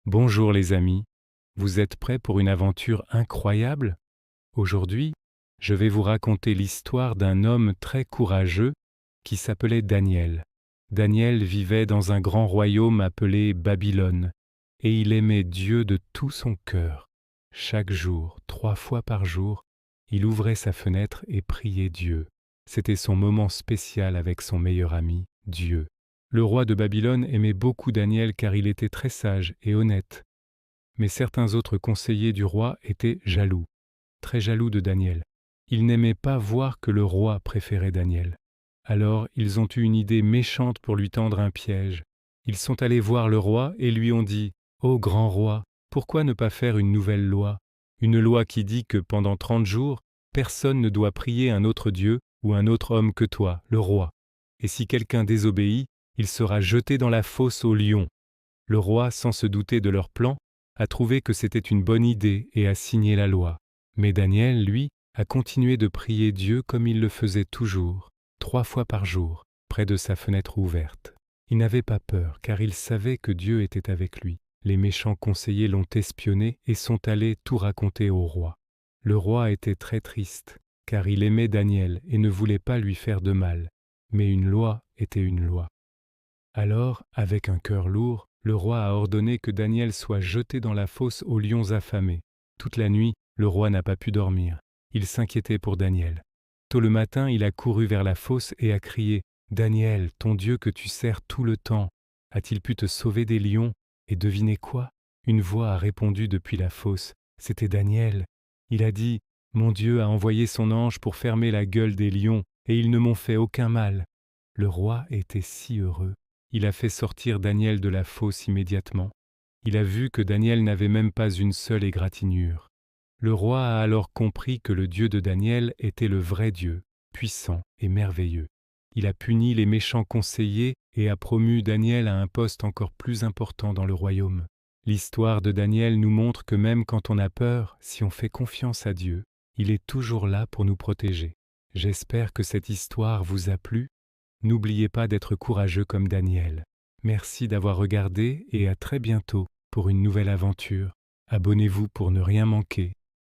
Bonjour les amis, vous êtes prêts pour une aventure incroyable? Aujourd'hui, je vais vous raconter l'histoire d'un homme très courageux qui s'appelait Daniel. Daniel vivait dans un grand royaume appelé Babylone, et il aimait Dieu de tout son cœur. Chaque jour, 3 fois par jour, il ouvrait sa fenêtre et priait Dieu. C'était son moment spécial avec son meilleur ami, Dieu. Le roi de Babylone aimait beaucoup Daniel car il était très sage et honnête. Mais certains autres conseillers du roi étaient jaloux, très jaloux de Daniel. Ils n'aimaient pas voir que le roi préférait Daniel. Alors ils ont eu une idée méchante pour lui tendre un piège. Ils sont allés voir le roi et lui ont dit « Ô grand roi, pourquoi ne pas faire une nouvelle loi? Une loi qui dit que pendant 30 jours, personne ne doit prier un autre Dieu ou un autre homme que toi, le roi. Et si quelqu'un désobéit, il sera jeté dans la fosse aux lions. » Le roi, sans se douter de leur plan, a trouvé que c'était une bonne idée et a signé la loi. Mais Daniel, lui, a continué de prier Dieu comme il le faisait toujours, 3 fois par jour, près de sa fenêtre ouverte. Il n'avait pas peur, car il savait que Dieu était avec lui. Les méchants conseillers l'ont espionné et sont allés tout raconter au roi. Le roi était très triste, car il aimait Daniel et ne voulait pas lui faire de mal. Mais une loi était une loi. Alors, avec un cœur lourd, le roi a ordonné que Daniel soit jeté dans la fosse aux lions affamés. Toute la nuit, le roi n'a pas pu dormir. Il s'inquiétait pour Daniel. Tôt le matin, il a couru vers la fosse et a crié « Daniel, ton Dieu que tu sers tout le temps, a-t-il pu te sauver des lions ?» Et devinez quoi? Une voix a répondu depuis la fosse. C'était Daniel. Il a dit « Mon Dieu a envoyé son ange pour fermer la gueule des lions, et ils ne m'ont fait aucun mal. » Le roi était si heureux. Il a fait sortir Daniel de la fosse immédiatement. Il a vu que Daniel n'avait même pas une seule égratignure. Le roi a alors compris que le Dieu de Daniel était le vrai Dieu, puissant et merveilleux. Il a puni les méchants conseillers et a promu Daniel à un poste encore plus important dans le royaume. L'histoire de Daniel nous montre que même quand on a peur, si on fait confiance à Dieu, il est toujours là pour nous protéger. J'espère que cette histoire vous a plu. N'oubliez pas d'être courageux comme Daniel. Merci d'avoir regardé et à très bientôt pour une nouvelle aventure. Abonnez-vous pour ne rien manquer.